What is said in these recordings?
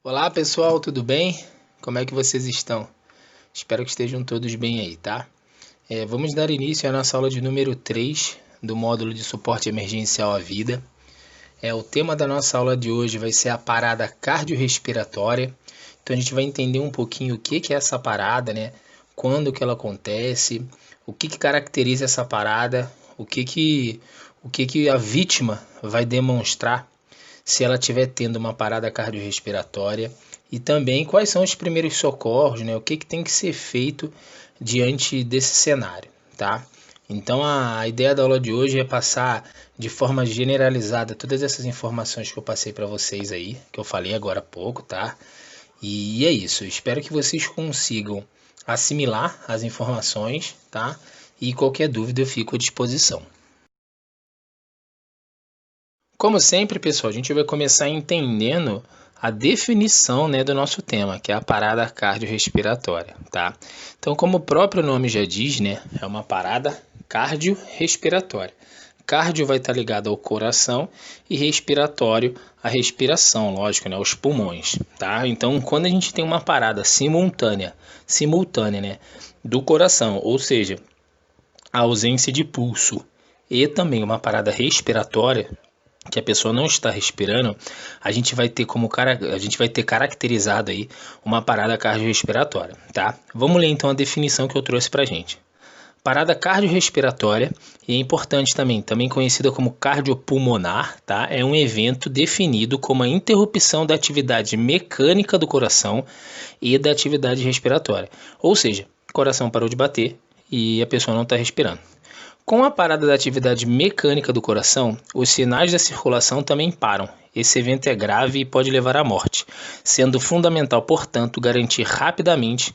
Olá pessoal, tudo bem? Como é que vocês estão? Espero que estejam todos bem aí, tá? Vamos dar início à nossa aula de número 3 do módulo de suporte emergencial à vida. O tema da nossa aula de hoje vai ser a parada cardiorrespiratória. Então a gente vai entender um pouquinho o que é essa parada, né? Quando que ela acontece, o que caracteriza essa parada, o que a vítima vai demonstrar se ela estiver tendo uma parada cardiorrespiratória e também quais são os primeiros socorros, né? O que tem que ser feito diante desse cenário, tá? Então a ideia da aula de hoje é passar de forma generalizada todas essas informações que eu passei para vocês aí, que eu falei agora há pouco, tá? E é isso, espero que vocês consigam assimilar as informações, tá? E qualquer dúvida eu fico à disposição. Como sempre, pessoal, a gente vai começar entendendo a definição, né, do nosso tema, que é a parada cardiorrespiratória, tá? Então, como o próprio nome já diz, né, é uma parada cardiorrespiratória. Cardio vai estar ligado ao coração e respiratório à respiração, lógico, né, aos pulmões, tá? Então, quando a gente tem uma parada simultânea, né, do coração, ou seja, a ausência de pulso e também uma parada respiratória, que a pessoa não está respirando, a gente vai ter caracterizado aí uma parada cardiorrespiratória, tá? Vamos ler então a definição que eu trouxe pra gente. Parada cardiorrespiratória, e é importante também conhecida como cardiopulmonar, tá? É um evento definido como a interrupção da atividade mecânica do coração e da atividade respiratória. Ou seja, o coração parou de bater e a pessoa não está respirando. Com a parada da atividade mecânica do coração, os sinais da circulação também param. Esse evento é grave e pode levar à morte, sendo fundamental, portanto, garantir rapidamente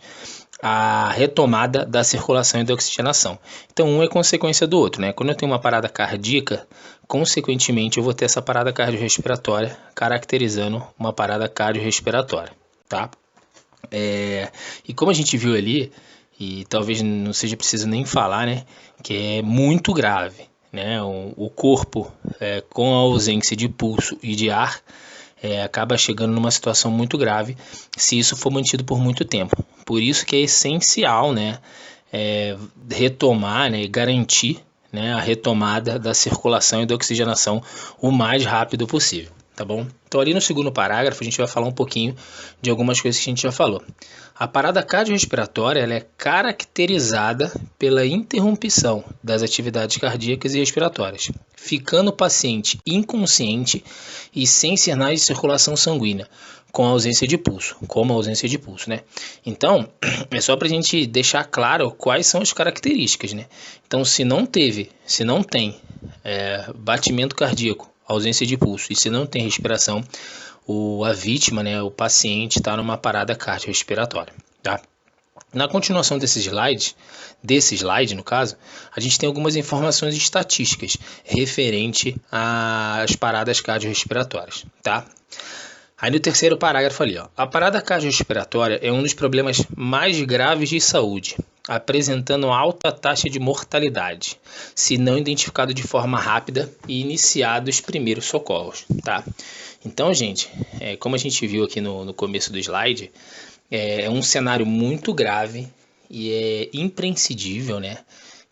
a retomada da circulação e da oxigenação. Então, um é consequência do outro, né? Quando eu tenho uma parada cardíaca, consequentemente, eu vou ter essa parada cardiorrespiratória, caracterizando uma parada cardiorrespiratória, tá? E como a gente viu ali, e talvez não seja preciso nem falar, né, que é muito grave, né, o corpo com a ausência de pulso e de ar acaba chegando numa situação muito grave se isso for mantido por muito tempo. Por isso que é essencial, né, retomar, né, garantir, né, a retomada da circulação e da oxigenação o mais rápido possível. Tá bom? Então ali no segundo parágrafo a gente vai falar um pouquinho de algumas coisas que a gente já falou. A parada cardiorrespiratória ela é caracterizada pela interrupção das atividades cardíacas e respiratórias, ficando o paciente inconsciente e sem sinais de circulação sanguínea, com ausência de pulso, né? Então, é só para a gente deixar claro quais são as características, né? Então, se não tem batimento cardíaco, ausência de pulso, e se não tem respiração, a vítima, né, o paciente está numa parada cardiorrespiratória, tá? Na continuação desse slide, no caso, a gente tem algumas informações estatísticas referente às paradas cardiorrespiratórias, tá? Aí no terceiro parágrafo ali, ó, a parada cardiorrespiratória é um dos problemas mais graves de saúde, apresentando alta taxa de mortalidade, se não identificado de forma rápida e iniciado os primeiros socorros, tá? Então, gente, como a gente viu aqui no começo do slide, é um cenário muito grave e é imprescindível, né,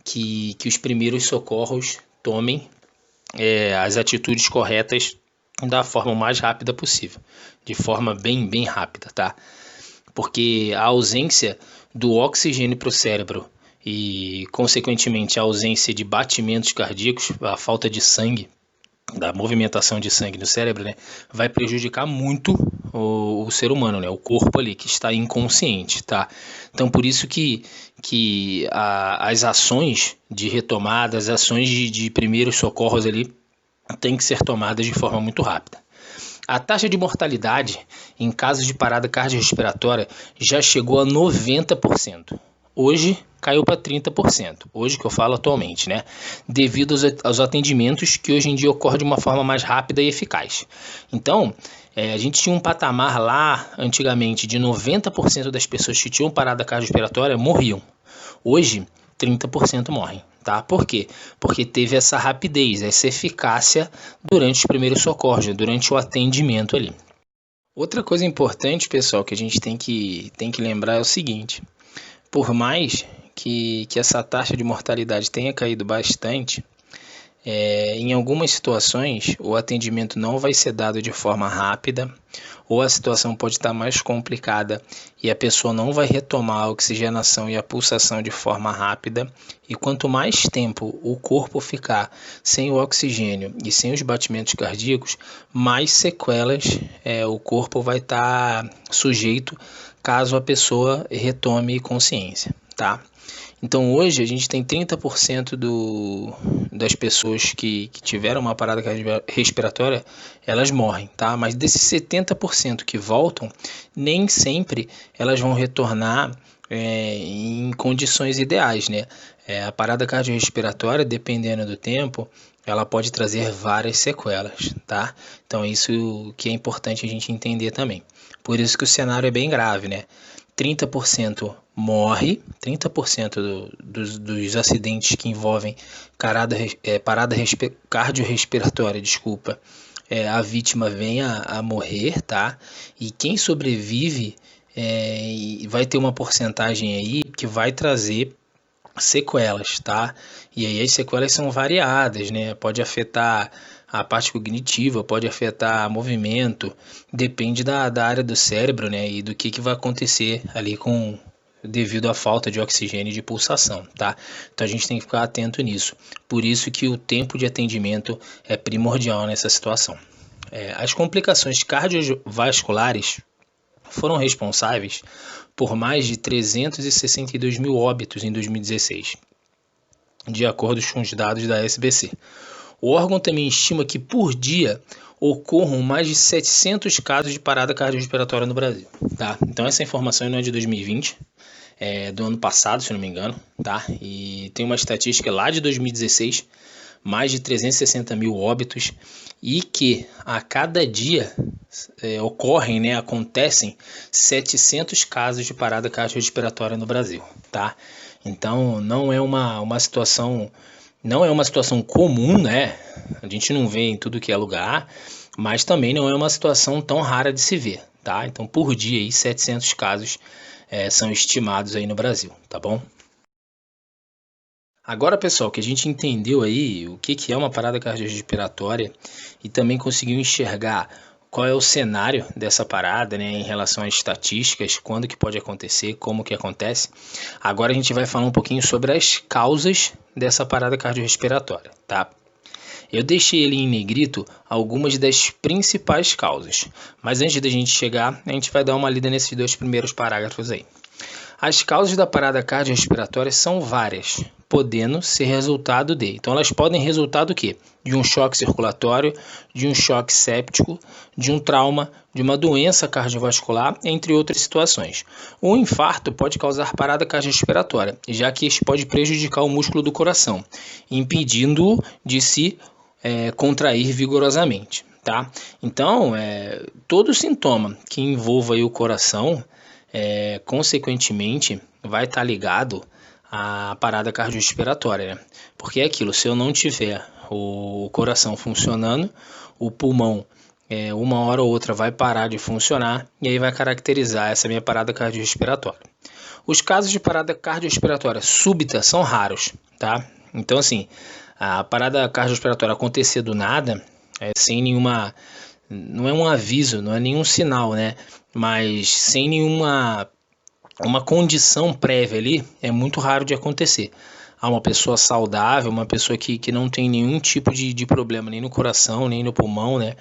que os primeiros socorros tomem as atitudes corretas da forma mais rápida possível, de forma bem rápida, tá? Porque a ausência do oxigênio para o cérebro e, consequentemente, a ausência de batimentos cardíacos, a falta de sangue, da movimentação de sangue no cérebro, né, vai prejudicar muito o ser humano, né, o corpo ali que está inconsciente, tá? Então, por isso que as ações de retomada, as ações de primeiros socorros ali, tem que ser tomadas de forma muito rápida. A taxa de mortalidade em casos de parada cardiorrespiratória já chegou a 90%. Hoje caiu para 30%, hoje que eu falo atualmente, né? Devido aos atendimentos que hoje em dia ocorrem de uma forma mais rápida e eficaz. Então, a gente tinha um patamar lá antigamente de 90% das pessoas que tinham parada cardiorrespiratória morriam. Hoje, 30% morrem, tá? Por quê? Porque teve essa rapidez, essa eficácia durante os primeiros socorros, durante o atendimento ali. Outra coisa importante, pessoal, que a gente tem que lembrar é o seguinte: por mais que essa taxa de mortalidade tenha caído bastante, em algumas situações o atendimento não vai ser dado de forma rápida, ou a situação pode estar mais complicada e a pessoa não vai retomar a oxigenação e a pulsação de forma rápida. E quanto mais tempo o corpo ficar sem o oxigênio e sem os batimentos cardíacos, mais sequelas o corpo vai estar sujeito caso a pessoa retome consciência, tá? Então hoje a gente tem 30% das pessoas que tiveram uma parada cardiorrespiratória, elas morrem, tá? Mas desses 70% que voltam, nem sempre elas vão retornar em condições ideais, né? A parada cardiorrespiratória, dependendo do tempo, ela pode trazer várias sequelas, tá? Então isso que é importante a gente entender também. Por isso que o cenário é bem grave, né? 30% morre, 30% dos acidentes que envolvem parada cardiorrespiratória, a vítima vem a morrer, tá? E quem sobrevive vai ter uma porcentagem aí que vai trazer sequelas, tá? E aí as sequelas são variadas, né? Pode afetar a parte cognitiva, pode afetar movimento, depende da área do cérebro, né? E do que vai acontecer ali devido à falta de oxigênio e de pulsação, tá? Então a gente tem que ficar atento nisso. Por isso que o tempo de atendimento é primordial nessa situação. As complicações cardiovasculares foram responsáveis por mais de 362 mil óbitos em 2016, de acordo com os dados da SBC. O órgão também estima que por dia ocorram mais de 700 casos de parada cardiorrespiratória no Brasil, tá? Então essa informação não é de 2020, é do ano passado, se não me engano, tá? E tem uma estatística lá de 2016, mais de 360 mil óbitos, e que a cada dia acontecem 700 casos de parada cardiorrespiratória no Brasil, tá? Então não é uma situação comum, né? A gente não vê em tudo que é lugar, mas também não é uma situação tão rara de se ver, tá? Então por dia aí 700 casos são estimados aí no Brasil, tá bom? Agora, pessoal, que a gente entendeu aí o que é uma parada cardiorrespiratória e também conseguiu enxergar qual é o cenário dessa parada, né, em relação às estatísticas, quando que pode acontecer, como que acontece. Agora a gente vai falar um pouquinho sobre as causas dessa parada cardiorrespiratória, tá? Eu deixei ali em negrito algumas das principais causas, mas antes da gente chegar, a gente vai dar uma lida nesses 2 primeiros parágrafos aí. As causas da parada cardiorrespiratória são várias, podendo ser resultado de... Então, elas podem resultar do quê? De um choque circulatório, de um choque séptico, de um trauma, de uma doença cardiovascular, entre outras situações. O infarto pode causar parada cardiorrespiratória, já que este pode prejudicar o músculo do coração, impedindo-o de se contrair vigorosamente, tá? Então, todo sintoma que envolva aí o coração, consequentemente, vai estar ligado à parada cardiorrespiratória, né? Porque é aquilo, se eu não tiver o coração funcionando, o pulmão, uma hora ou outra vai parar de funcionar e aí vai caracterizar essa minha parada cardiorrespiratória. Os casos de parada cardiorrespiratória súbita são raros, tá? Então, assim, a parada cardiorrespiratória acontecer do nada, sem nenhuma... Não é um aviso, não é nenhum sinal, né? Mas sem nenhuma uma condição prévia ali, é muito raro de acontecer. Há uma pessoa saudável, uma pessoa que não tem nenhum tipo de problema, nem no coração, nem no pulmão, né?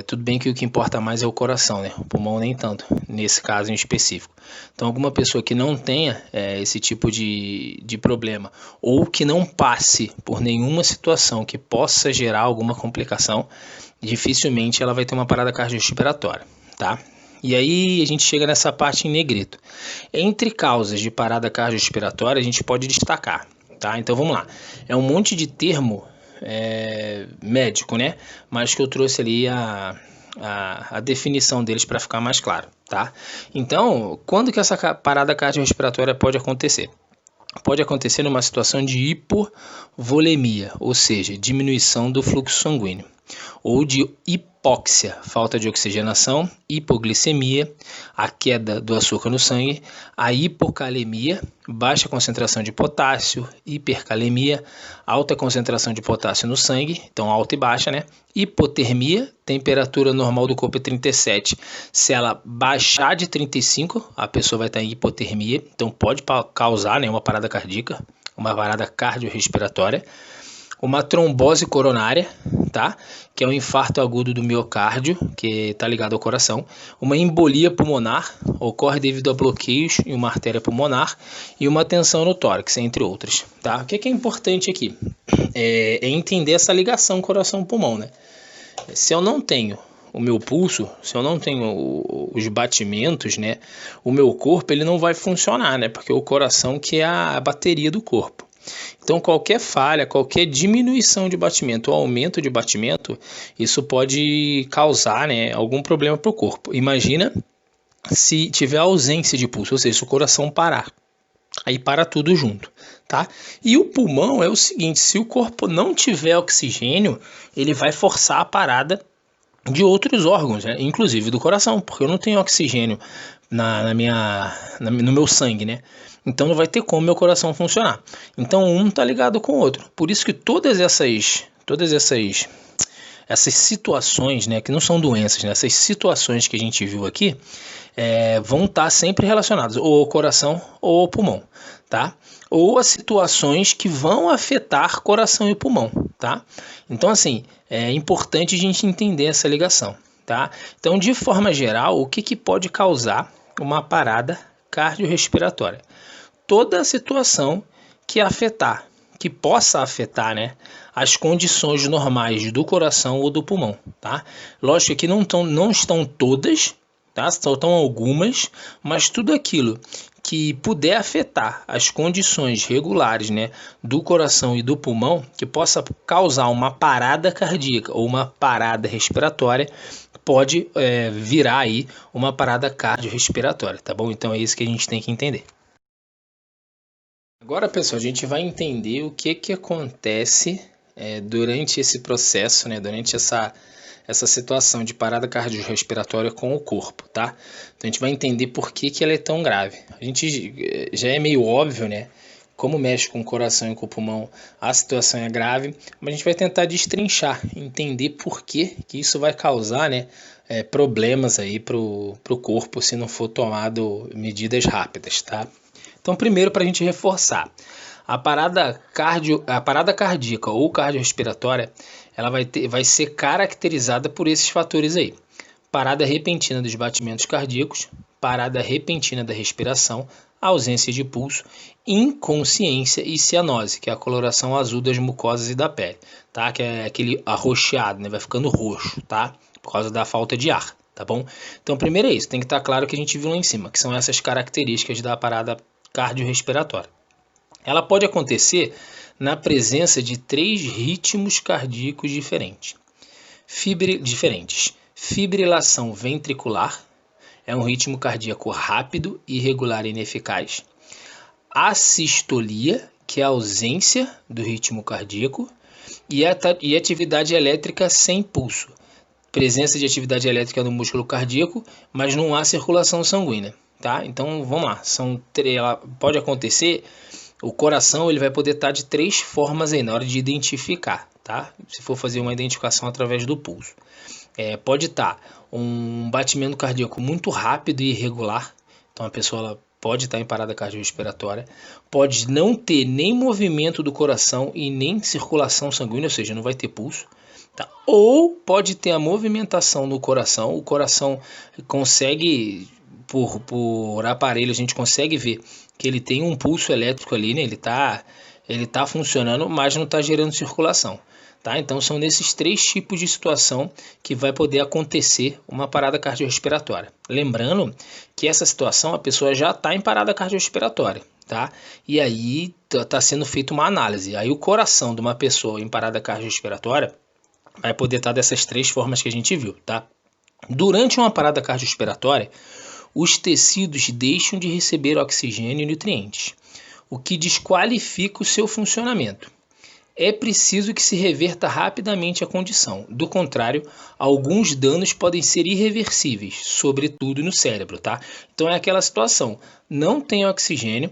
Tudo bem que o que importa mais é o coração, né? O pulmão nem tanto, nesse caso em específico. Então, alguma pessoa que não tenha esse tipo de problema, ou que não passe por nenhuma situação que possa gerar alguma complicação, dificilmente ela vai ter uma parada cardiorrespiratória, tá? E aí a gente chega nessa parte em negrito. Entre causas de parada cardiorrespiratória, a gente pode destacar, tá? Então vamos lá. É um monte de termo médico, né? Mas que eu trouxe ali a definição deles para ficar mais claro, tá? Então, quando que essa parada cardiorrespiratória pode acontecer? Pode acontecer numa situação de hipovolemia, ou seja, diminuição do fluxo sanguíneo, ou de hipóxia, falta de oxigenação, hipoglicemia, a queda do açúcar no sangue, a hipocalemia, baixa concentração de potássio, hipercalemia, alta concentração de potássio no sangue, então alta e baixa, né? Hipotermia, temperatura normal do corpo é 37. Se ela baixar de 35, a pessoa vai estar em hipotermia, então pode causar, né, uma parada cardíaca, uma parada cardiorrespiratória. Uma trombose coronária, tá? Que é um infarto agudo do miocárdio, que está ligado ao coração. Uma embolia pulmonar, ocorre devido a bloqueios em uma artéria pulmonar. E uma tensão no tórax, entre outras, tá? O que é importante aqui? É entender essa ligação coração-pulmão, né? Se eu não tenho o meu pulso, se eu não tenho os batimentos, né? O meu corpo, ele não vai funcionar, né? Porque o coração que é a bateria do corpo. Então, qualquer falha, qualquer diminuição de batimento ou aumento de batimento, isso pode causar, né, algum problema para o corpo. Imagina se tiver ausência de pulso, ou seja, se o coração parar. Aí para tudo junto, tá? E o pulmão é o seguinte, se o corpo não tiver oxigênio, ele vai forçar a parada de outros órgãos, né? Inclusive do coração, porque eu não tenho oxigênio no meu sangue, né? Então não vai ter como meu coração funcionar. Então um tá ligado com o outro. Por isso que todas essas situações, né, que não são doenças, né, essas situações que a gente viu aqui, vão estar sempre relacionadas ou ao coração ou ao pulmão, tá? Ou a situações que vão afetar coração e pulmão, tá? Então assim, é importante a gente entender essa ligação, tá? Então, de forma geral, o que pode causar uma parada cardiorrespiratória? Toda situação que possa afetar, né, as condições normais do coração ou do pulmão, tá? Lógico que não estão todas, tá? Estão algumas, mas tudo aquilo que puder afetar as condições regulares, né, do coração e do pulmão, que possa causar uma parada cardíaca ou uma parada respiratória, pode virar aí uma parada cardiorrespiratória, tá bom? Então é isso que a gente tem que entender. Agora, pessoal, a gente vai entender o que acontece durante esse processo, né, durante essa situação de parada cardiorrespiratória com o corpo, tá? Então a gente vai entender por que ela é tão grave. A gente já é meio óbvio, né? Como mexe com o coração e com o pulmão, a situação é grave, mas a gente vai tentar destrinchar, entender por que isso vai causar, né, problemas aí pro corpo se não for tomado medidas rápidas, tá? Então, primeiro, para a gente reforçar, a parada cardíaca ou cardiorrespiratória, ela vai ser caracterizada por esses fatores aí. Parada repentina dos batimentos cardíacos, parada repentina da respiração, ausência de pulso, inconsciência e cianose, que é a coloração azul das mucosas e da pele, tá? Que é aquele arroxeado, né? Vai ficando roxo, tá? Por causa da falta de ar, tá bom? Então, primeiro é isso, tem que estar claro que a gente viu lá em cima, que são essas características da parada cardiorrespiratória. Ela pode acontecer na presença de 3 ritmos cardíacos diferentes. Fibrilação ventricular é um ritmo cardíaco rápido, irregular e ineficaz. Assistolia, que é a ausência do ritmo cardíaco, e atividade elétrica sem pulso. Presença de atividade elétrica no músculo cardíaco, mas não há circulação sanguínea. Tá? Então vamos lá, ela pode acontecer, o coração ele vai poder estar de 3 formas aí na hora de identificar, tá? Se for fazer uma identificação através do pulso. Pode estar um batimento cardíaco muito rápido e irregular, então a pessoa ela pode estar em parada cardiorrespiratória, pode não ter nem movimento do coração e nem circulação sanguínea, ou seja, não vai ter pulso. Tá? Ou pode ter a movimentação no coração, o coração consegue, por aparelho, a gente consegue ver que ele tem um pulso elétrico ali, né? Ele tá funcionando, mas não está gerando circulação. Tá? Então são nesses 3 tipos de situação que vai poder acontecer uma parada cardiorrespiratória. Lembrando que essa situação a pessoa já está em parada cardiorrespiratória, tá? E aí está sendo feita uma análise. Aí o coração de uma pessoa em parada cardiorrespiratória vai poder estar dessas 3 formas que a gente viu, tá? Durante uma parada cardiorrespiratória, os tecidos deixam de receber oxigênio e nutrientes, o que desqualifica o seu funcionamento. é preciso que se reverta rapidamente a condição. Do contrário, alguns danos podem ser irreversíveis, sobretudo no cérebro, tá? Então é aquela situação, não tem oxigênio,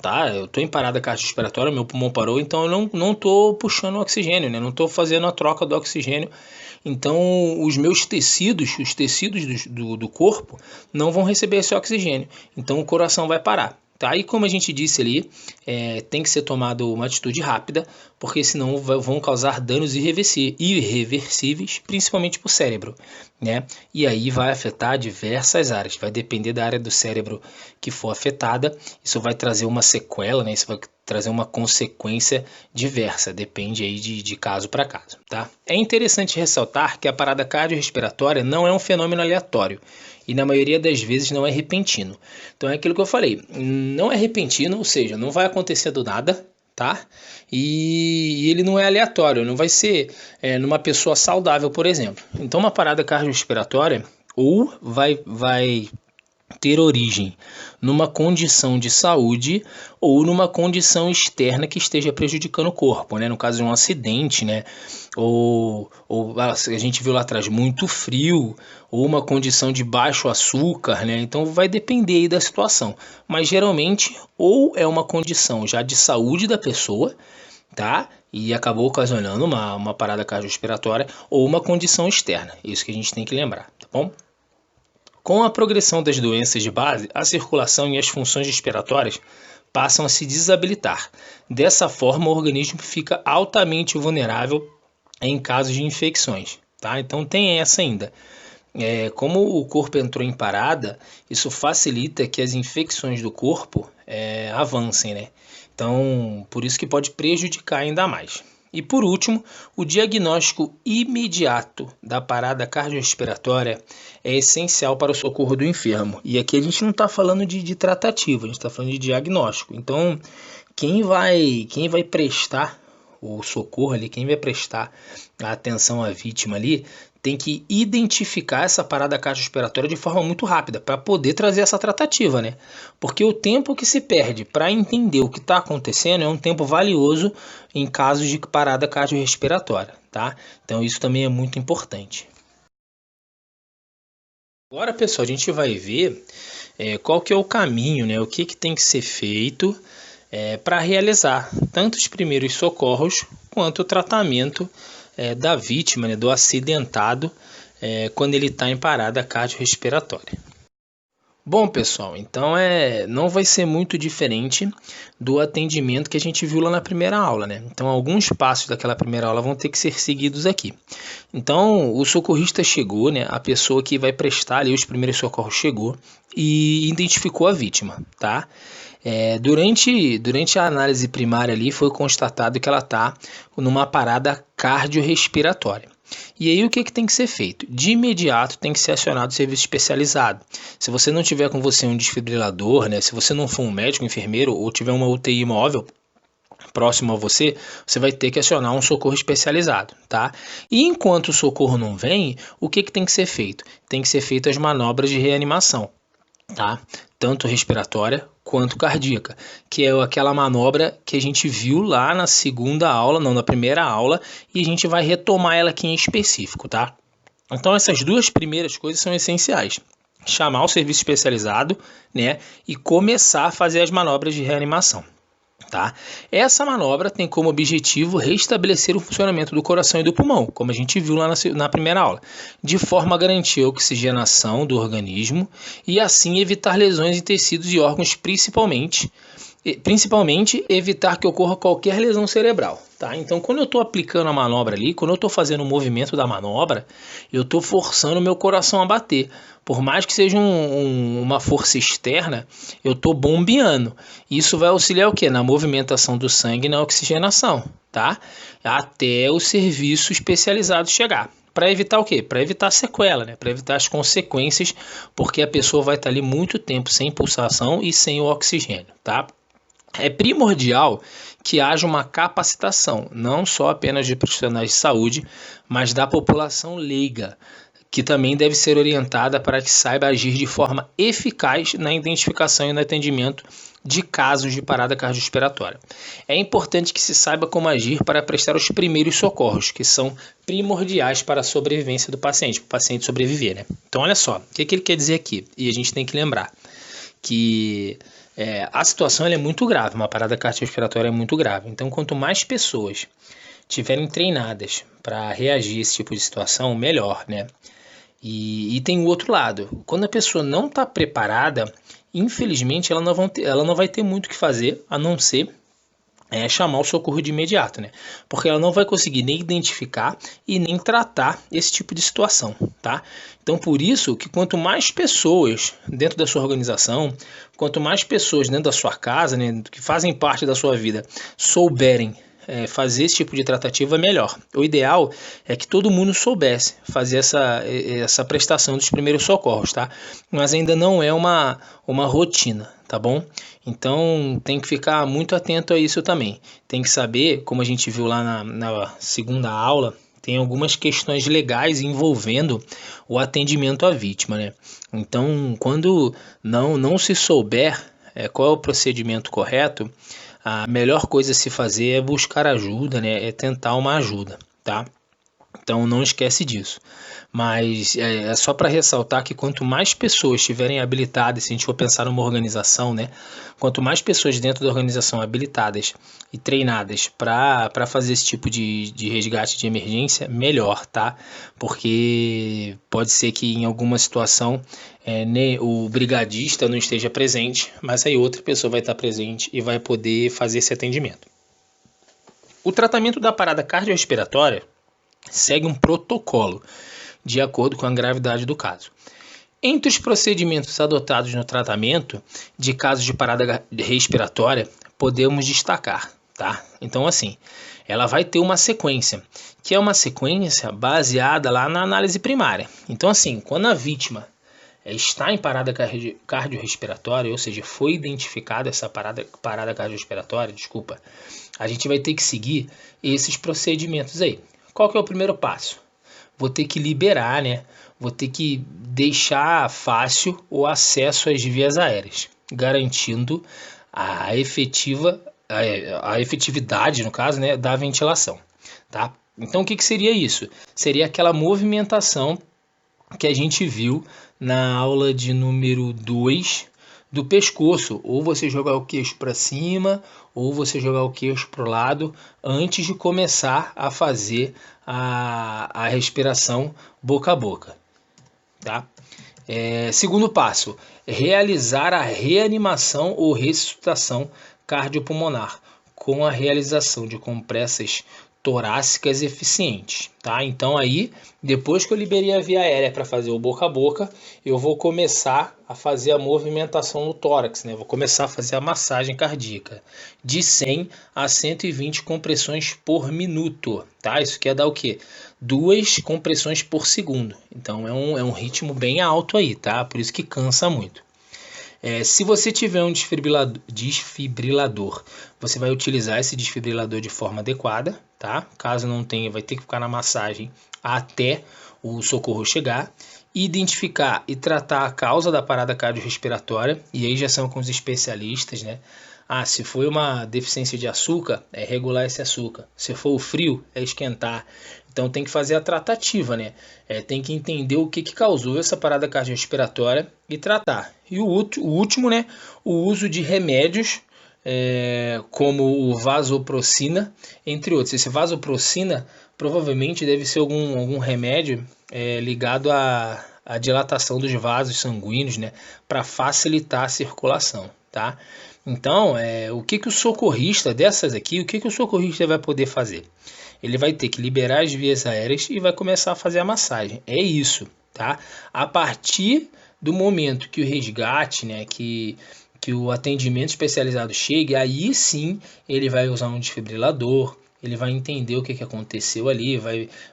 tá? Eu tô em parada cardiorrespiratória, meu pulmão parou, então eu não tô puxando oxigênio, né? Não tô fazendo a troca do oxigênio. Então os meus tecidos, os tecidos do corpo, não vão receber esse oxigênio. Então o coração vai parar. Tá? E como a gente disse ali, tem que ser tomada uma atitude rápida, porque senão vão causar danos irreversíveis, principalmente para o cérebro, né? E aí vai afetar diversas áreas, vai depender da área do cérebro que for afetada, isso vai trazer uma sequela, né? Isso vai trazer uma consequência diversa, depende aí de caso para caso, tá? É interessante ressaltar que a parada cardiorrespiratória não é um fenômeno aleatório, e na maioria das vezes não é repentino. Então é aquilo que eu falei, não é repentino, ou seja, não vai acontecer do nada, tá? E ele não é aleatório, não vai ser numa pessoa saudável, por exemplo. Então uma parada cardiorrespiratória ou vai ter origem numa condição de saúde ou numa condição externa que esteja prejudicando o corpo, né? No caso de um acidente, né? Ou a gente viu lá atrás muito frio, ou uma condição de baixo açúcar, né? Então vai depender aí da situação, mas geralmente ou é uma condição já de saúde da pessoa, tá? E acabou ocasionando uma parada cardiorrespiratória, ou uma condição externa, isso que a gente tem que lembrar, tá bom? Com a progressão das doenças de base, a circulação e as funções respiratórias passam a se desabilitar. Dessa forma, o organismo fica altamente vulnerável em casos de infecções, tá? Então tem essa ainda. Como o corpo entrou em parada, isso facilita que as infecções do corpo avancem, né? Então, por isso que pode prejudicar ainda mais. E por último, o diagnóstico imediato da parada cardiorrespiratória é essencial para o socorro do enfermo. E aqui a gente não está falando de tratativa, a gente está falando de diagnóstico. Então, quem vai prestar o socorro ali, quem vai prestar a atenção à vítima ali, tem que identificar essa parada cardiorrespiratória de forma muito rápida para poder trazer essa tratativa, né? Porque o tempo que se perde para entender o que está acontecendo é um tempo valioso em casos de parada cardiorrespiratória, tá? Então isso também é muito importante. Agora, pessoal, a gente vai ver qual que é o caminho, né? O que tem que ser feito para realizar tanto os primeiros socorros quanto o tratamento da vítima, né, do acidentado, quando ele está em parada cardiorrespiratória. Bom, pessoal, então não vai ser muito diferente do atendimento que a gente viu lá na primeira aula, né? Então, alguns passos daquela primeira aula vão ter que ser seguidos aqui. Então, o socorrista chegou, né? A pessoa que vai prestar ali os primeiros socorros chegou e identificou a vítima, tá? Durante a análise primária ali foi constatado que ela está numa parada cardiorrespiratória. E aí o que tem que ser feito? De imediato tem que ser acionado o serviço especializado. Se você não tiver com você um desfibrilador, né, se você não for um médico, um enfermeiro ou tiver uma UTI móvel próximo a você, você vai ter que acionar um socorro especializado, tá? E enquanto o socorro não vem, o que tem que ser feito? Tem que ser feito as manobras de reanimação, tá? Tanto respiratória quanto cardíaca, que é aquela manobra que a gente viu lá na segunda aula, não, na primeira aula, e a gente vai retomar ela aqui em específico, tá? Então essas duas primeiras coisas são essenciais. Chamar o serviço especializado, né, e começar a fazer as manobras de reanimação. Tá? Essa manobra tem como objetivo restabelecer o funcionamento do coração e do pulmão, como a gente viu lá na primeira aula, de forma a garantir a oxigenação do organismo e assim evitar lesões em tecidos e órgãos, principalmente evitar que ocorra qualquer lesão cerebral. Tá? Então, quando eu estou aplicando a manobra ali, quando eu estou fazendo o movimento da manobra, eu estou forçando o meu coração a bater. Por mais que seja uma força externa, eu estou bombeando. Isso vai auxiliar o quê? Na movimentação do sangue e na oxigenação, tá? Até o serviço especializado chegar. Para evitar o quê? Para evitar a sequela, né? Para evitar as consequências, porque a pessoa vai estar ali muito tempo sem pulsação e sem o oxigênio, tá? É primordial que haja uma capacitação, não só apenas de profissionais de saúde, mas da população leiga, que também deve ser orientada para que saiba agir de forma eficaz na identificação e no atendimento de casos de parada cardiorrespiratória. É importante que se saiba como agir para prestar os primeiros socorros, que são primordiais para a sobrevivência do paciente, para o paciente sobreviver, né? Então, olha só, o que ele quer dizer aqui? E a gente tem que lembrar que a situação é muito grave, uma parada cardiorrespiratória é muito grave. Então, quanto mais pessoas tiverem treinadas para reagir a esse tipo de situação, melhor, né? E tem o outro lado. Quando a pessoa não está preparada, infelizmente ela não vai ter muito o que fazer, a não ser chamar o socorro de imediato, né? Porque ela não vai conseguir nem identificar e nem tratar esse tipo de situação, tá? Então, por isso que quanto mais pessoas dentro da sua organização, quanto mais pessoas dentro da sua casa, né, que fazem parte da sua vida, souberem fazer esse tipo de tratativa, melhor. O ideal é que todo mundo soubesse fazer essa prestação dos primeiros socorros, tá? Mas ainda não é uma rotina, tá bom? Então tem que ficar muito atento a isso também. Tem que saber, como a gente viu lá na segunda aula, tem algumas questões legais envolvendo o atendimento à vítima, né? Então, quando não se souber qual é o procedimento correto, a melhor coisa a se fazer é buscar ajuda, né? É tentar uma ajuda, tá? Então não esquece disso. Mas é só para ressaltar que quanto mais pessoas estiverem habilitadas, se a gente for pensar numa organização, né? Quanto mais pessoas dentro da organização habilitadas e treinadas para fazer esse tipo de resgate de emergência, melhor, tá? Porque pode ser que em alguma situação o brigadista não esteja presente, mas aí outra pessoa vai estar presente e vai poder fazer esse atendimento. O tratamento da parada cardiorrespiratória segue um protocolo, de acordo com a gravidade do caso. Entre os procedimentos adotados no tratamento de casos de parada respiratória, podemos destacar, tá? Então, assim, ela vai ter uma sequência, que é uma sequência baseada lá na análise primária. Então, assim, quando a vítima está em parada cardiorrespiratória, ou seja, foi identificada essa parada cardiorrespiratória, a gente vai ter que seguir esses procedimentos aí. Qual que é o primeiro passo? Vou ter que liberar, né? Vou ter que deixar fácil o acesso às vias aéreas, garantindo a efetividade, no caso, né, da ventilação, tá? Então, o que seria isso? Seria aquela movimentação que a gente viu na aula de número 2 do pescoço, ou você jogar o queixo para cima, ou você jogar o queixo para o lado, antes de começar a fazer a respiração boca a boca, tá? Segundo passo, realizar a reanimação ou ressuscitação cardiopulmonar, com a realização de compressas torácicas eficientes, tá? Então aí, depois que eu liberei a via aérea para fazer o boca a boca, eu vou começar a fazer a movimentação no tórax, né? Vou começar a fazer a massagem cardíaca de 100 a 120 compressões por minuto, tá? Isso quer dar o quê? 2 compressões por segundo. Então é um ritmo bem alto aí, tá? Por isso que cansa muito. Se você tiver um desfibrilador, você vai utilizar esse desfibrilador de forma adequada, tá? Caso não tenha, vai ter que ficar na massagem até o socorro chegar. Identificar e tratar a causa da parada cardiorrespiratória, e aí já são com os especialistas, né? Se foi uma deficiência de açúcar, é regular esse açúcar. Se for o frio, é esquentar. Então tem que fazer a tratativa, né? Tem que entender o que causou essa parada cardiorrespiratória e tratar. E o último, né? O uso de remédios, como o vasopressina, entre outros. Esse vasopressina provavelmente deve ser algum remédio ligado à dilatação dos vasos sanguíneos, né? Para facilitar a circulação, tá? Então, o que o socorrista dessas aqui, o que o socorrista vai poder fazer? Ele vai ter que liberar as vias aéreas e vai começar a fazer a massagem. É isso, tá? A partir do momento que o resgate, né, que o atendimento especializado chegue, aí sim ele vai usar um desfibrilador, ele vai entender o que aconteceu ali,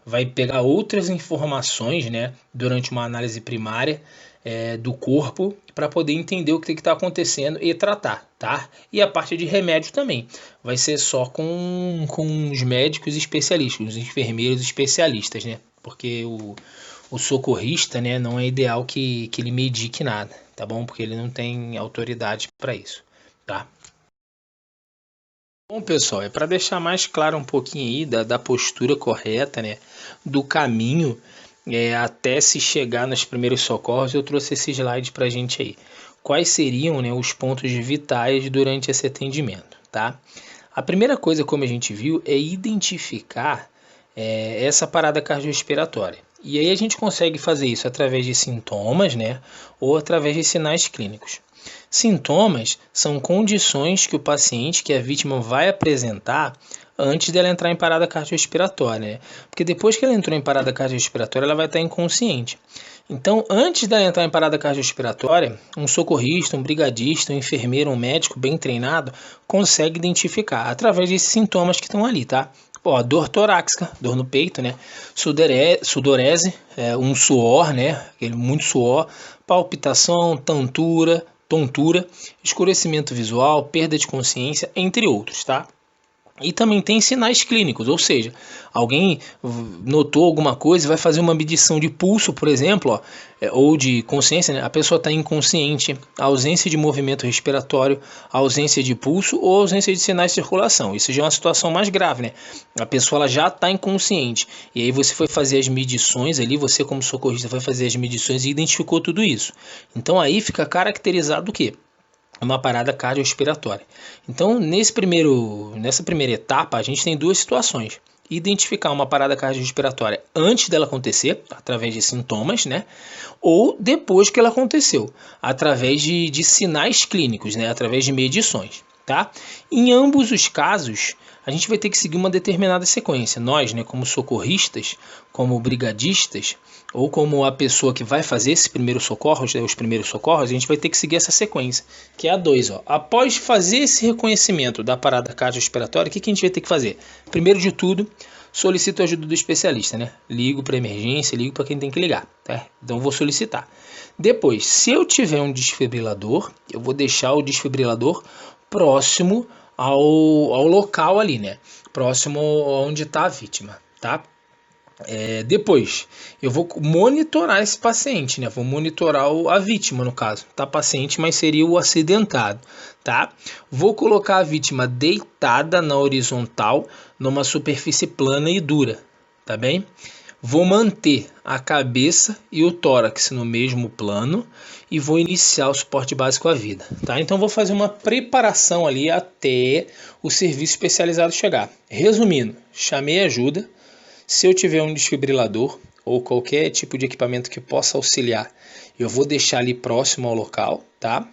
vai pegar outras informações, né, durante uma análise primária do corpo, para poder entender o que está acontecendo e tratar, tá? E a parte de remédio também vai ser só com os médicos especialistas, os enfermeiros especialistas, né? Porque o socorrista, né, não é ideal que ele medique nada, tá bom? Porque ele não tem autoridade para isso, tá? Bom, pessoal, é para deixar mais claro um pouquinho aí da postura correta, né, do caminho até se chegar nos primeiros socorros, eu trouxe esse slide para a gente aí. Quais seriam, né, os pontos vitais durante esse atendimento, tá? A primeira coisa, como a gente viu, é identificar essa parada cardiorrespiratória. E aí a gente consegue fazer isso através de sintomas, né, ou através de sinais clínicos. Sintomas são condições que o paciente, que a vítima vai apresentar antes dela entrar em parada cardiorrespiratória, né? Porque depois que ela entrou em parada cardiorrespiratória, ela vai estar inconsciente. Então, antes dela entrar em parada cardiorrespiratória, um socorrista, um brigadista, um enfermeiro, um médico bem treinado consegue identificar através desses sintomas que estão ali, tá? Ó, dor torácica, dor no peito, né? Sudorese, um suor, né? Muito suor, palpitação, tontura, escurecimento visual, perda de consciência, entre outros, tá? E também tem sinais clínicos, ou seja, alguém notou alguma coisa e vai fazer uma medição de pulso, por exemplo, ó, ou de consciência, né? A pessoa está inconsciente, ausência de movimento respiratório, ausência de pulso ou ausência de sinais de circulação. Isso já é uma situação mais grave, né? A pessoa ela já está inconsciente. E aí você foi fazer as medições ali, você como socorrista foi fazer as medições e identificou tudo isso. Então aí fica caracterizado o quê? Uma parada cardiorrespiratória. Então, nessa primeira etapa, a gente tem duas situações. Identificar uma parada cardiorrespiratória antes dela acontecer, através de sintomas, né? Ou depois que ela aconteceu, através de sinais clínicos, né? Através de medições, tá? Em ambos os casos, a gente vai ter que seguir uma determinada sequência. Nós, né, como socorristas, como brigadistas, ou como a pessoa que vai fazer esse primeiro socorros, os primeiros socorros, a gente vai ter que seguir essa sequência, que é a 2. Após fazer esse reconhecimento da parada cardiorrespiratória, o que a gente vai ter que fazer? Primeiro de tudo, solicito a ajuda do especialista, né? Ligo para emergência, ligo para quem tem que ligar, tá? Então vou solicitar. Depois, se eu tiver um desfibrilador, eu vou deixar o desfibrilador próximo ao local ali, né? Próximo onde está a vítima, tá? Depois, eu vou monitorar esse paciente, né? Vou monitorar a vítima, no caso, tá? Paciente, mas seria o acidentado, tá? Vou colocar a vítima deitada na horizontal, numa superfície plana e dura, tá bem? Vou manter a cabeça e o tórax no mesmo plano e vou iniciar o suporte básico à vida, tá? Então vou fazer uma preparação ali até o serviço especializado chegar. Resumindo, chamei ajuda. Se eu tiver um desfibrilador ou qualquer tipo de equipamento que possa auxiliar, eu vou deixar ali próximo ao local, tá?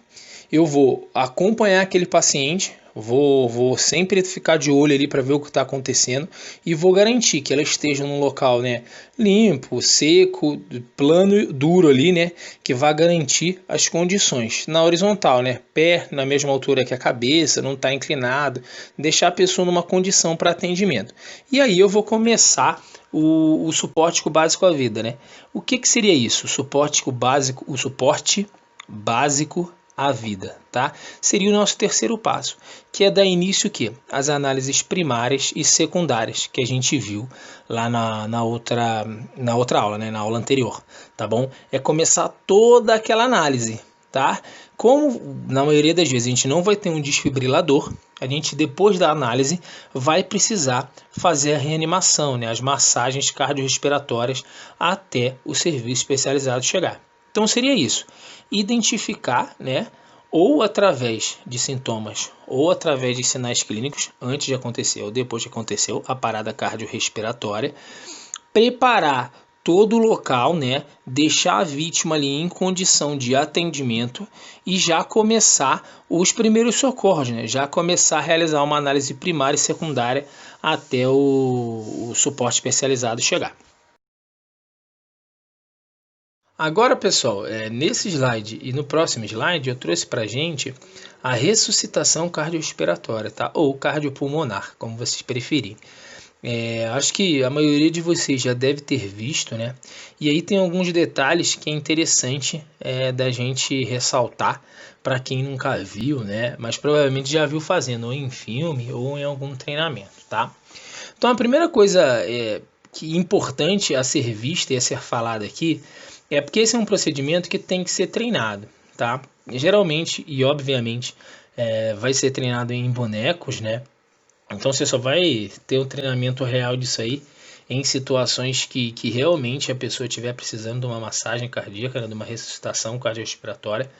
Eu vou acompanhar aquele paciente, vou sempre ficar de olho ali para ver o que está acontecendo e vou garantir que ela esteja num local, né, limpo, seco, plano, duro ali, né, que vai garantir as condições. Na horizontal, né, pé na mesma altura que a cabeça, não está inclinado, deixar a pessoa numa condição para atendimento. E aí eu vou começar o suporte básico à vida, né? O que seria isso? O suporte básico à vida, tá? Seria o nosso terceiro passo, que é dar início às análises primárias e secundárias que a gente viu lá na outra aula, né? Na aula anterior, tá bom? É começar toda aquela análise, tá? Como na maioria das vezes a gente não vai ter um desfibrilador, a gente depois da análise vai precisar fazer a reanimação, né? As massagens cardiorrespiratórias até o serviço especializado chegar. Então seria isso, identificar, né, ou através de sintomas ou através de sinais clínicos, antes de acontecer ou depois de aconteceu a parada cardiorrespiratória, preparar todo o local, né, deixar a vítima ali em condição de atendimento e já começar os primeiros socorros, né, já começar a realizar uma análise primária e secundária até o suporte especializado chegar. Agora, pessoal, nesse slide e no próximo slide eu trouxe para a gente a ressuscitação cardiorrespiratória, tá? Ou cardiopulmonar, como vocês preferirem. Acho que a maioria de vocês já deve ter visto, né? E aí tem alguns detalhes que é interessante da gente ressaltar para quem nunca viu, né? Mas provavelmente já viu fazendo ou em filme ou em algum treinamento, tá? Então a primeira coisa que importante a ser vista e a ser falada aqui é porque esse é um procedimento que tem que ser treinado, tá? Geralmente e obviamente vai ser treinado em bonecos, né? Então você só vai ter o treinamento real disso aí em situações que realmente a pessoa estiver precisando de uma massagem cardíaca, né, de uma ressuscitação cardiorrespiratória.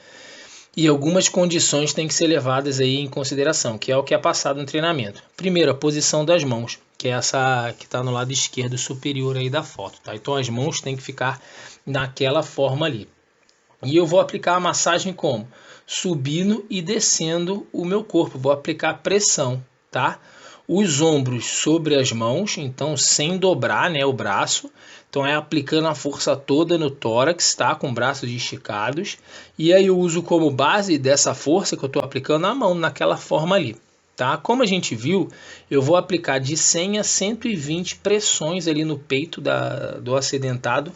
E algumas condições têm que ser levadas aí em consideração, que é o que é passado no treinamento. Primeiro, a posição das mãos, que é essa que está no lado esquerdo superior aí da foto, tá? Então as mãos têm que ficar naquela forma ali. E eu vou aplicar a massagem como? Subindo e descendo o meu corpo, vou aplicar pressão, tá? Os ombros sobre as mãos, então sem dobrar, né, o braço. Então é aplicando a força toda no tórax, tá? Com braços esticados. E aí eu uso como base dessa força que eu estou aplicando a mão naquela forma ali, tá? Como a gente viu, eu vou aplicar de 100 a 120 pressões ali no peito do acidentado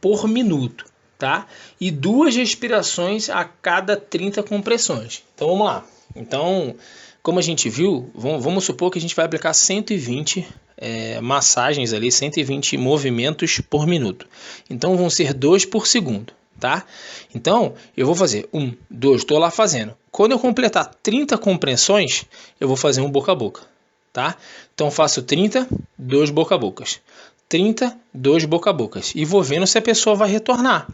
por minuto, tá? E 2 respirações a cada 30 compressões. Então vamos lá. Então, como a gente viu, vamos supor que a gente vai aplicar 120 massagens ali, 120 movimentos por minuto. Então vão ser 2 por segundo, tá? Então eu vou fazer 1, 2, estou lá fazendo. Quando eu completar 30 compressões, eu vou fazer um boca a boca, tá? Então faço 30, 2 boca a bocas. 30, 2 boca a bocas. E vou vendo se a pessoa vai retornar.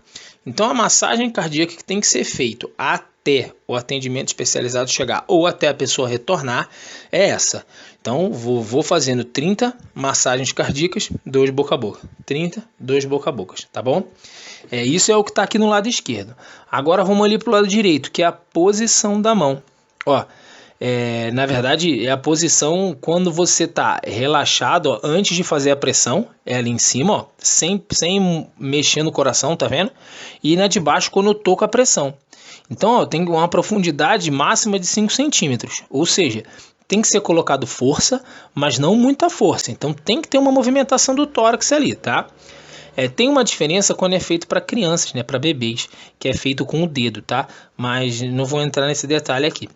Então a massagem cardíaca que tem que ser feita até o atendimento especializado chegar ou até a pessoa retornar é essa. Então vou fazendo 30 massagens cardíacas, 2 boca a boca. 30, 2 boca a bocas, tá bom? Isso é o que está aqui no lado esquerdo. Agora vamos ali para o lado direito, que é a posição da mão. Ó, na verdade é a posição quando você está relaxado, ó, antes de fazer a pressão, é ali em cima, ó, sem mexer no coração, tá vendo? E na de baixo quando eu tô com a pressão. Então ó, tem uma profundidade máxima de 5 centímetros, ou seja, tem que ser colocado força, mas não muita força. Então tem que ter uma movimentação do tórax ali, tá? Tem uma diferença quando é feito para crianças, né, para bebês, que é feito com o dedo, tá? Mas não vou entrar nesse detalhe aqui.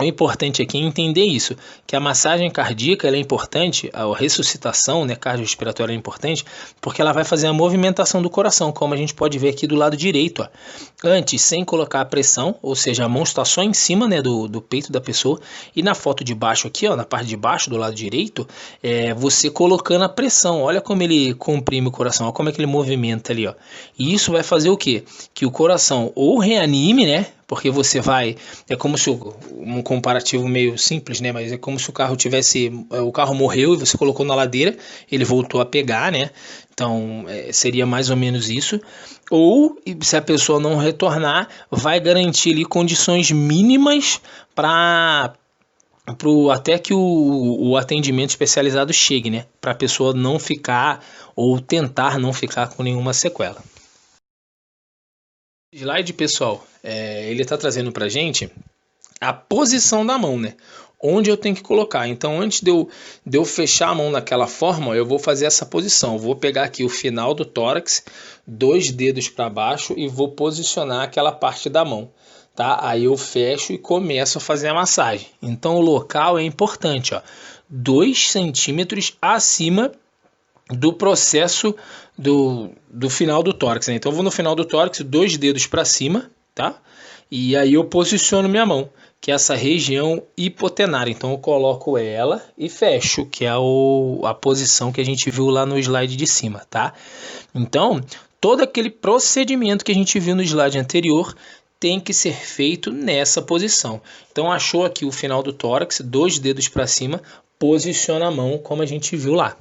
O importante aqui é entender isso, que a massagem cardíaca ela é importante, a ressuscitação, né, cardiorrespiratória é importante, porque ela vai fazer a movimentação do coração, como a gente pode ver aqui do lado direito. Ó. Antes, sem colocar a pressão, ou seja, a mão está só em cima, né, do peito da pessoa, e na foto de baixo aqui, ó, na parte de baixo do lado direito, você colocando a pressão. Olha como ele comprime o coração, olha como é que ele movimenta ali. Ó. E isso vai fazer o quê? Que o coração ou reanime, né? Porque você vai, é como se um comparativo meio simples, né? Mas é como se o carro morreu e você colocou na ladeira, ele voltou a pegar, né? Então seria mais ou menos isso. Ou se a pessoa não retornar, vai garantir ali condições mínimas para até que o atendimento especializado chegue, né? Para a pessoa não ficar ou tentar não ficar com nenhuma sequela. Slide, pessoal, ele está trazendo para a gente a posição da mão, né? Onde eu tenho que colocar. Então, antes de eu fechar a mão naquela forma, eu vou fazer essa posição. Eu vou pegar aqui o final do tórax, 2 dedos para baixo e vou posicionar aquela parte da mão, tá? Aí eu fecho e começo a fazer a massagem. Então, o local é importante, ó, 2 centímetros acima do processo do final do tórax, né? Então eu vou no final do tórax, 2 dedos para cima, tá? E aí eu posiciono minha mão, que é essa região hipotenária. Então eu coloco ela e fecho, que é a posição que a gente viu lá no slide de cima, tá? Então todo aquele procedimento que a gente viu no slide anterior tem que ser feito nessa posição. Então achou aqui o final do tórax, 2 dedos para cima, posiciona a mão como a gente viu lá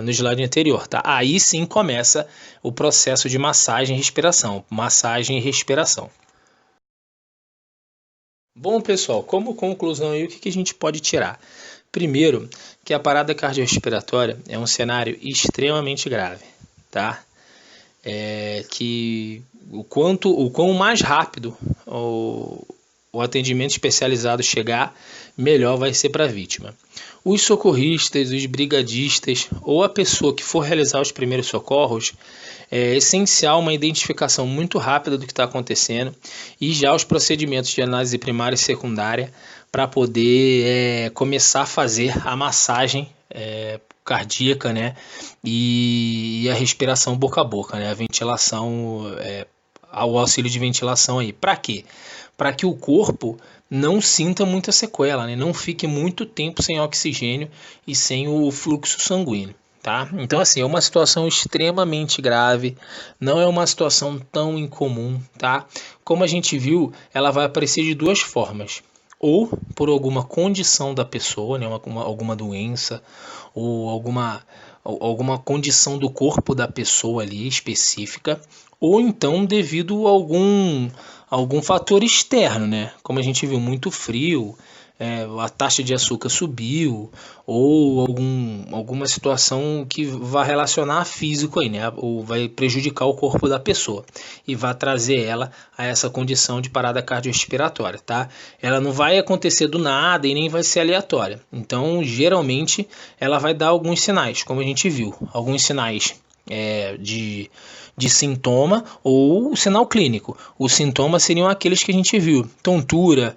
no slide anterior, tá? Aí sim começa o processo de massagem e respiração. Massagem e respiração. Bom, pessoal, como conclusão aí, o que a gente pode tirar? Primeiro, que a parada cardiorrespiratória é um cenário extremamente grave, tá? Que o quão mais rápido o atendimento especializado chegar, melhor vai ser para a vítima. Os socorristas, os brigadistas ou a pessoa que for realizar os primeiros socorros, é essencial uma identificação muito rápida do que está acontecendo e já os procedimentos de análise primária e secundária para poder começar a fazer a massagem cardíaca, né? E a respiração boca a boca, né? A ventilação, o auxílio de ventilação aí. Para quê? Para que o corpo não sinta muita sequela, né? Não fique muito tempo sem oxigênio e sem o fluxo sanguíneo. Tá? Então, assim, é uma situação extremamente grave, não é uma situação tão incomum, tá? Como a gente viu, ela vai aparecer de duas formas: ou por alguma condição da pessoa, né? Alguma doença, ou alguma condição do corpo da pessoa ali específica, ou então devido a algum fator externo, né? Como a gente viu, muito frio, a taxa de açúcar subiu, ou alguma situação que vai relacionar físico aí, né? Ou vai prejudicar o corpo da pessoa e vai trazer ela a essa condição de parada cardiorrespiratória, tá? Ela não vai acontecer do nada e nem vai ser aleatória. Então, geralmente, ela vai dar alguns sinais, como a gente viu, alguns sinais de sintoma ou sinal clínico. Os sintomas seriam aqueles que a gente viu: tontura,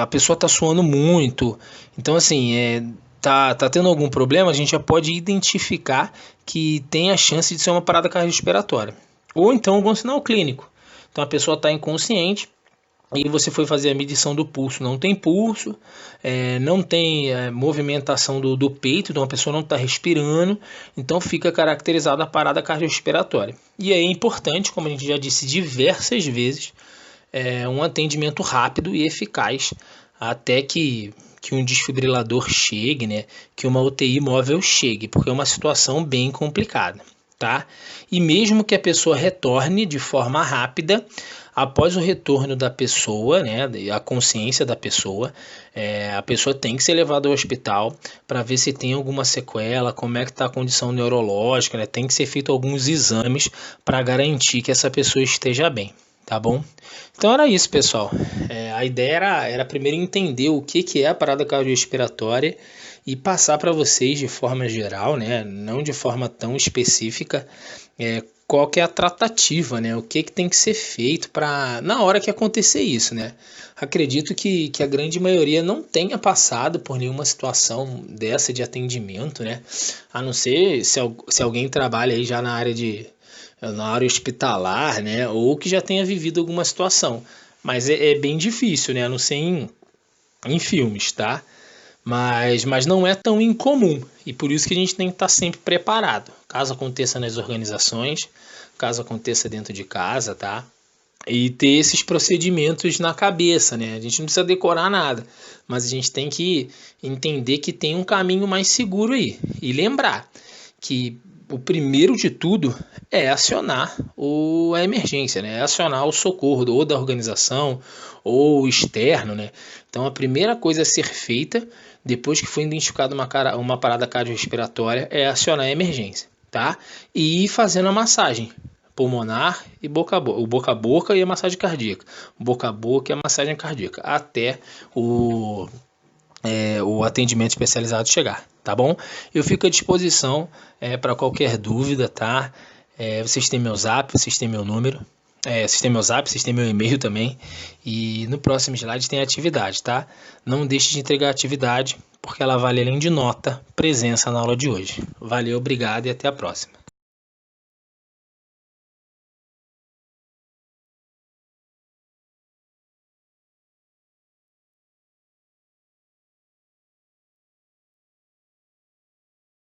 a pessoa está suando muito. Então, assim, tá tendo algum problema, a gente já pode identificar que tem a chance de ser uma parada cardiorrespiratória. Ou então algum sinal clínico. Então a pessoa está inconsciente e você foi fazer a medição do pulso, não tem pulso, não tem movimentação do peito, então a pessoa não está respirando, então fica caracterizada a parada cardiorrespiratória. E é importante, como a gente já disse diversas vezes, um atendimento rápido e eficaz até que um desfibrilador chegue, né? Que uma UTI móvel chegue, porque é uma situação bem complicada, tá? E mesmo que a pessoa retorne de forma rápida, após o retorno da pessoa, né, a consciência da pessoa, a pessoa tem que ser levada ao hospital para ver se tem alguma sequela, como é que está a condição neurológica, né? Tem que ser feito alguns exames para garantir que essa pessoa esteja bem. Tá bom? Então era isso, pessoal. A ideia era primeiro entender o que é a parada cardiorrespiratória e passar para vocês de forma geral, né? Não de forma tão específica, qual que é a tratativa, né? O que tem que ser feito na hora que acontecer isso, né? Acredito que a grande maioria não tenha passado por nenhuma situação dessa de atendimento, né? A não ser se alguém trabalha aí já na área hospitalar, né? Ou que já tenha vivido alguma situação. Mas é bem difícil, né? A não ser em filmes, tá? Mas não é tão incomum. E por isso que a gente tem que estar sempre preparado. Caso aconteça nas organizações, caso aconteça dentro de casa, tá? E ter esses procedimentos na cabeça, né? A gente não precisa decorar nada, mas a gente tem que entender que tem um caminho mais seguro aí. E lembrar que o primeiro de tudo é acionar a emergência, né? É acionar o socorro ou da organização ou externo, né? Então a primeira coisa a ser feita depois que foi identificada uma parada cardiorrespiratória é acionar a emergência, tá? E ir fazendo a massagem pulmonar e boca a boca e a massagem cardíaca, boca a boca e a massagem cardíaca, até o atendimento especializado chegar, tá bom? Eu fico à disposição para qualquer dúvida, tá? Vocês têm meu zap, vocês têm meu número, vocês têm meu zap, vocês têm meu e-mail também, e no próximo slide tem atividade, tá? Não deixe de entregar a atividade, porque ela vale além de nota, presença na aula de hoje. Valeu, obrigado e até a próxima.